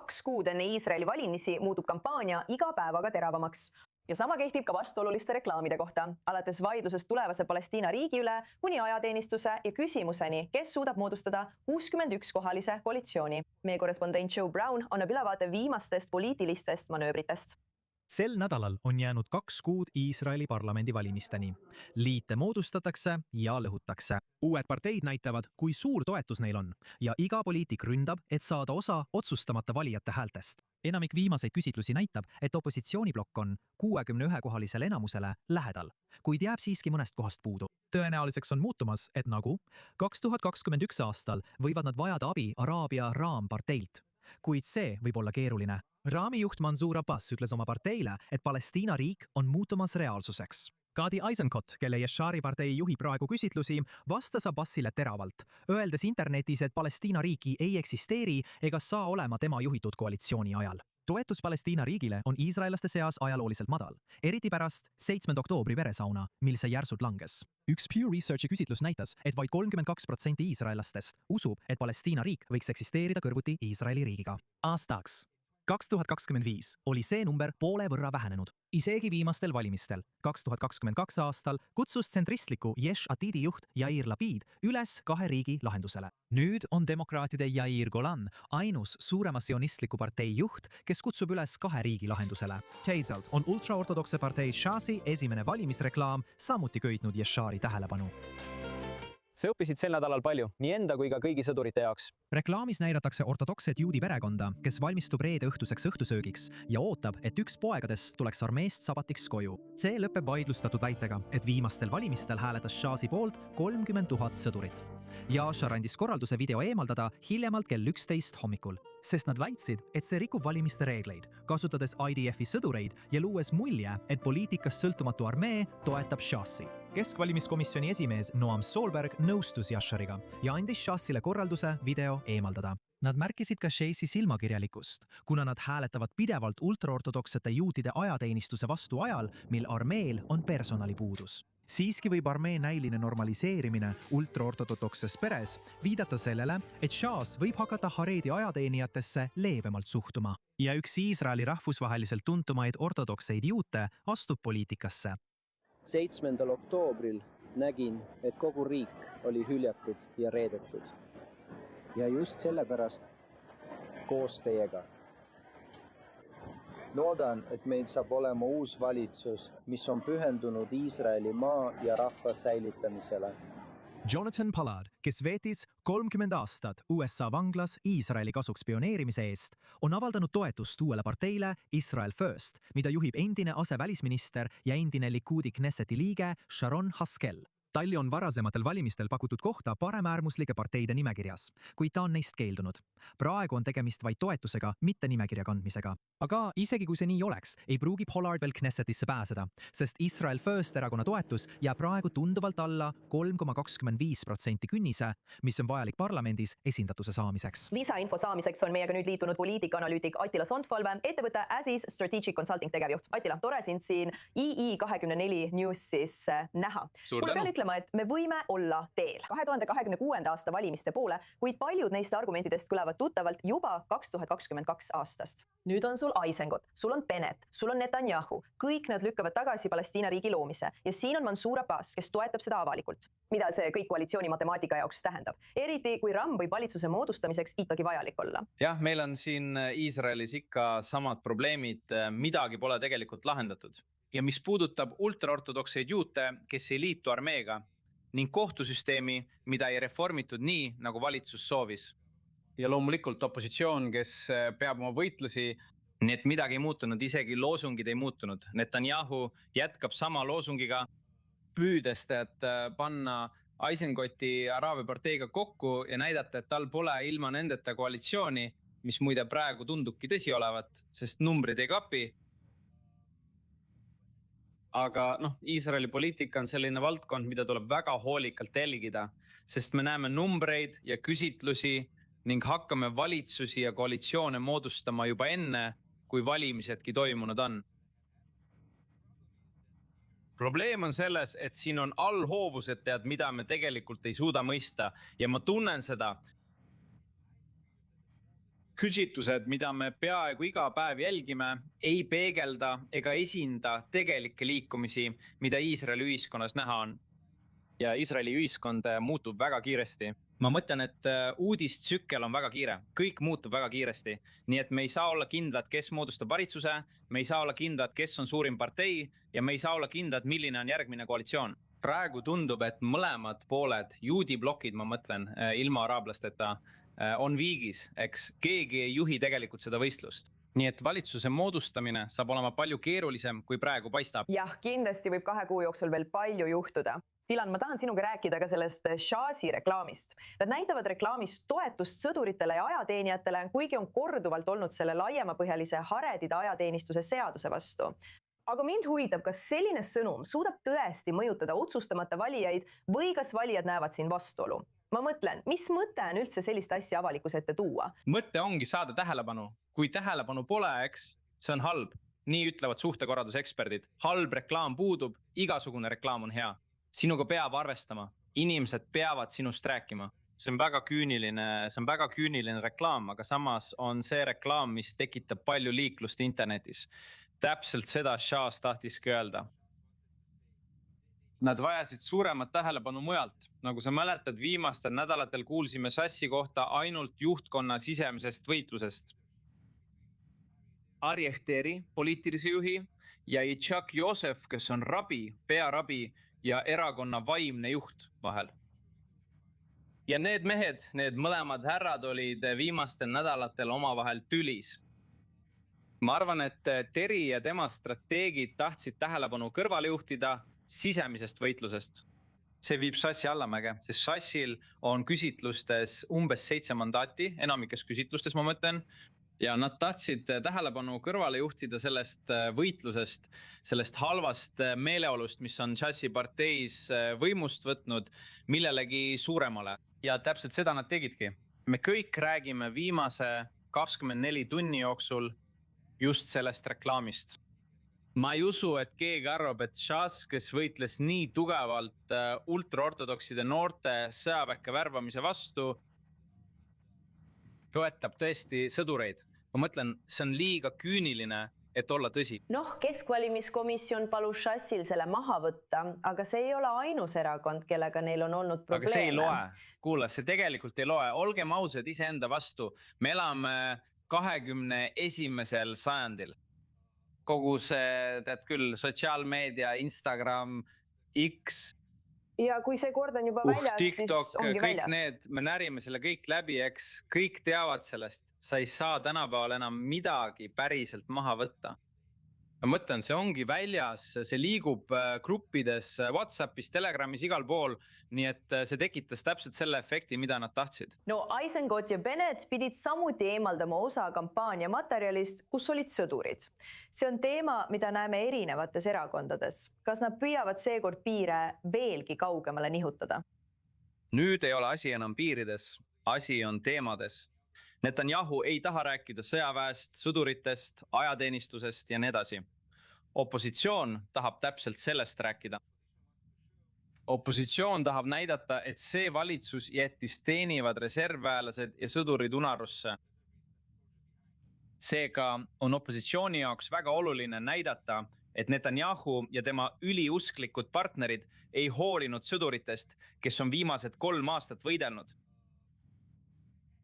2 kuud enne Iisraeli valimisi muutub kampaania iga päevaga teravamaks. Ja sama kehtib ka vastuoluliste reklaamide kohta, alates vaidlusest tulevase Palestiina riigi üle kuni ajateenistuse ja küsimuseni, kes suudab moodustada 61-kohalise koalitsiooni. Meie korrespondent Joe Brown annab ülevaate viimastest poliitilistest manööbritest. Sel nädalal on jäänud 2 kuud Iisraeli parlamendi valimisteni. Liite moodustatakse ja lõhutakse. Uued parteid näitavad, kui suur toetus neil on ja iga poliitik ründab, et saada osa otsustamata valijate häältest. Enamik viimaseid küsitlusi näitab, et opositsiooniblokk on 61-kohalisele enamusele lähedal, kuid jääb siiski mõnest kohast puudu. Tõenäoliseks on muutumas, et nagu 2021 aastal võivad nad vajada abi Araabia raamparteilt, kuid see võib olla keeruline. Raami juht Mansour Abbas ütles oma parteile, et Palestiina riik on muutumas reaalsuseks. Gadi Eisenkot, kelle Yashari partei juhi praegu küsitlusi, vastas Abbasile teravalt, öeldes internetis, et Palestiina riiki ei eksisteeri ega saa olema tema juhitud koalitsiooni ajal. Toetus Palestiina riigile on iisraellaste seas ajalooliselt madal, eriti pärast 7. oktoobri veresauna, mil see järsult langes. Üks Pew Researchi küsitlus näitas, et vaid 32% iisraellastest usub, et Palestiina riik võiks eksisteerida kõrvuti Iisraeli riigiga. Aastaks 2025 oli see number poole võrra vähenenud. Isegi viimastel valimistel 2022 aastal kutsus tsentristliku Yesh Atidi juht Yair Lapid üles 2 riigi lahendusele. Nüüd on demokraatide Yair Golan ainus suurema sionistliku partei juht, kes kutsub üles 2 riigi lahendusele. Teisalt on ultraortodokse partei Shasi esimene valimisreklaam samuti köitnud Yeshari tähelepanu. Sa õppisid sel nädalal palju, nii enda kui ka kõigi sõdurite jaoks. Reklaamis näidatakse ortodokset juudi perekonda, kes valmistub reede õhtuseks õhtusöögiks ja ootab, et üks poegadest tuleks armeest sabatiks koju. See lõpeb vaidlustatud väitega, et viimastel valimistel hääletas Shasi poolt 30 000 sõdurit. Yashar andis korralduse video eemaldada hiljemalt kell 11 hommikul, sest nad väitsid, et see rikub valimiste reegleid, kasutades IDF-i sõdureid ja luues mulje, et poliitikas sõltumatu armee toetab Shasi. Keskvalimiskomisjoni esimees Noam Solberg nõustus Yashariga ja andis Shasile korralduse video eemaldada. Nad märkisid ka Shasi silmakirjalikkust, kuna nad hääletavad pidevalt ultraortodoksete juutide ajateenistuse vastu ajal, mil armeel on personalipuudus. Siiski võib armee näiline normaliseerimine ultraortodokses peres viidata sellele, et Shas võib hakata Haredi ajateenijatesse leebemalt suhtuma. Ja üks Iisraeli rahvusvaheliselt tuntumaid ortodokseid juute astub poliitikasse. 7. oktoobril nägin, et kogu riik oli hüljatud ja reedetud. Ja just sellepärast koos teiega. Loodan, et meil saab olema uus valitsus, mis on pühendunud Iisraeli maa ja rahva säilitamisele. Jonathan Pollard, kes veetis 30 aastat USA vanglas Iisraeli kasuks pioneerimise eest, on avaldanud toetust uuele parteile Israel First, mida juhib endine asevälisminister ja endine Likudi Knesseti liige Sharon Haskel. Talli on varasematel valimistel pakutud kohta paremäärmuslike parteide nimekirjas, kuid ta on neist keeldunud. Praegu on tegemist vaid toetusega, mitte nimekirja kandmisega. Aga isegi kui see nii oleks, ei pruugi Pollard veel Knessetisse pääseda, sest Israel First erakonna toetus jääb praegu tunduvalt alla 3,25% künnise, mis on vajalik parlamendis esindatuse saamiseks. Lisainfo saamiseks on meiega nüüd liitunud poliitikaanalüütik Attila Sontvalve, ettevõtte Aziz Strategic Consulting tegevjuht. Attila, tore sind siin II24 Newsis näha. Et me võime olla teel 2026. aasta valimiste poole, kuid paljud neist argumentidest kõlavad tuttavalt juba 2022 aastast. Nüüd on sul Eisenkot, sul on Bennett, sul on Netanyahu. Kõik nad lükkavad tagasi Palestiina riigi loomise ja siin on Mansour Abbas, kes toetab seda avalikult. Mida see kõik koalitsiooni matemaatika jaoks tähendab? Eriti kui RAM võib valitsuse moodustamiseks ikkagi vajalik olla. Jah, meil on siin Iisraelis ikka samad probleemid, midagi pole tegelikult lahendatud. Ja mis puudutab ultraortodokseid juute, kes ei liitu armeega ning kohtusüsteemi, mida ei reformitud nii, nagu valitsus soovis. Ja loomulikult opositsioon, kes peab oma võitlusi. Nii et midagi ei muutunud, isegi loosungid ei muutunud. Netanyahu jätkab sama loosungiga, püüdest, et panna Eisenkoti Araabia parteiga kokku ja näidata, et tal pole ilma nendeta koalitsiooni, mis muide praegu tundubki tõsi olevat, sest numbrid ei kapi. Aga Iisraeli poliitika on selline valdkond, mida tuleb väga hoolikalt jälgida, sest me näeme numbreid ja küsitlusi ning hakkame valitsusi ja koalitsioone moodustama juba enne, kui valimisedki toimunud on. Probleem on selles, et siin on allhoovused, mida me tegelikult ei suuda mõista ja ma tunnen seda. Küsitlused, mida me peaaegu iga päev jälgime, ei peegelda ega esinda tegelikke liikumisi, mida Iisraeli ühiskonnas näha on. Ja Iisraeli ühiskond muutub väga kiiresti. Ma mõtlen, et uudistsükkel on väga kiire. Kõik muutub väga kiiresti. Nii et me ei saa olla kindlad, kes moodustab valitsuse, me ei saa olla kindlad, kes on suurim partei ja me ei saa olla kindlad, milline on järgmine koalitsioon. Praegu tundub, et mõlemad pooled, juudi blokid, ma mõtlen, ilma araablasteta, on viigis, eks keegi ei juhi tegelikult seda võistlust. Nii et valitsuse moodustamine saab olema palju keerulisem, kui praegu paistab. Jah, kindlasti võib 2 kuu jooksul veel palju juhtuda. Dilan, ma tahan sinuga rääkida ka sellest Shasi reklaamist. Nad näitavad reklaamis toetust sõduritele ja ajateenijatele, kuigi on korduvalt olnud selle laiemapõhjalise haredide ajateenistuse seaduse vastu. Aga mind huvitab, kas selline sõnum suudab tõesti mõjutada otsustamata valijaid või kas valijad näevad siin vastuolu? Ma mõtlen, mis mõte on üldse sellist asja avalikus ette tuua? Mõte ongi saada tähelepanu. Kui tähelepanu pole, eks, see on halb. Nii ütlevad suhtekorralduseksperdid. Halb reklaam puudub, igasugune reklaam on hea. Sinuga peab arvestama. Inimesed peavad sinust rääkima. See on väga küüniline reklaam, aga samas on see reklaam, mis tekitab palju liiklust internetis. Täpselt seda Shas tahtiski öelda. Nad vajasid suuremat tähelepanu mujalt. Nagu sa mäletad, viimastel nädalatel kuulsime Shasi kohta ainult juhtkonna sisemisest võitlusest. Arieh Deri, poliitilise juhi, ja Yitzhak Yosef, kes on rabi, pearabi ja erakonna vaimne juht vahel. Ja need mehed, need mõlemad härrad olid viimastel nädalatel omavahel tülis. Ma arvan, et Deri ja tema strateegid tahtsid tähelepanu kõrvale juhtida sisemisest võitlusest. See viib Shasi allamäge, sest Shasil on küsitlustes umbes 7 mandaati, enamikes küsitlustes ma mõtlen, ja nad tahtsid tähelepanu kõrvale juhtida sellest võitlusest, sellest halvast meeleolust, mis on Shasi parteis võimust võtnud millelegi suuremale. Ja täpselt seda nad tegidki. Me kõik räägime viimase 24 tunni jooksul just sellest reklaamist. Ma ei usu, et keegi arvab, et Shas, kes võitles nii tugevalt ultraortodokside noorte sõjaväkke värvamise vastu, toetab tõesti sõdureid. Ma mõtlen, see on liiga küüniline, et olla tõsi. Keskvalimiskomisjon palus Shasil selle maha võtta, aga see ei ole ainus erakond, kellega neil on olnud probleeme. Aga see ei loe. Kuule, see tegelikult ei loe. Olgem ausad iseenda vastu. Me elame 21. sajandil. Kogu see, tead küll, sotsiaalmeedia, Instagram, X. Ja kui see kord on juba väljas, TikTok, siis ongi kõik väljas. Need, me närime selle kõik läbi, eks. Kõik teavad sellest. Sa ei saa tänapäeval enam midagi päriselt maha võtta. Ma mõtlen, see ongi väljas, see liigub gruppides, WhatsAppis, Telegramis, igal pool, nii et see tekitas täpselt selle efekti, mida nad tahtsid. No Eisenkot ja Bennett pidid samuti eemaldama osa kampaania materjalist, kus olid sõdurid. See on teema, mida näeme erinevates erakondades. Kas nad püüavad seekord piire veelgi kaugemale nihutada? Nüüd ei ole asi enam piirides, asi on teemades. Netanyahu ei taha rääkida sõjaväest, sõduritest, ajateenistusest ja nii edasi. Opositsioon tahab täpselt sellest rääkida. Opositsioon tahab näidata, et see valitsus jättis teenivad reservväelased ja sõdurid unarusse. Seega on opositsiooni jaoks väga oluline näidata, et Netanyahu ja tema üliusklikud partnerid ei hoolinud sõduritest, kes on viimased 3 aastat võidelnud.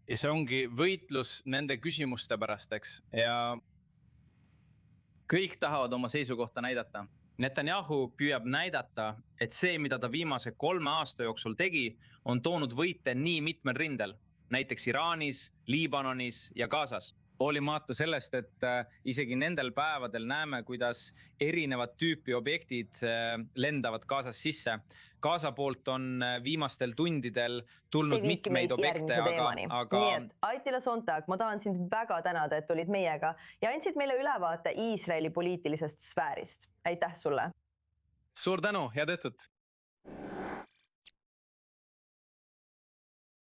Ja see ongi võitlus nende küsimuste pärast, eks. Ja kõik tahavad oma seisukohta näidata. Netanyahu püüab näidata, et see, mida ta viimase 3 aasta jooksul tegi, on toonud võite nii mitmel rindel. Näiteks Iraanis, Liibanonis ja Gazas. Hoolimata sellest, et isegi nendel päevadel näeme, kuidas erinevad tüüpi objektid lendavad Gazas sisse. Gaza poolt on viimastel tundidel tulnud mitmeid objekte, aga... Nii et Attila Sonntag, ma tahan sind väga tänada, et olid meiega ja andsid meile ülevaate Iisraeli poliitilisest sfäärist. Aitäh sulle! Suur tänu, head õhtut!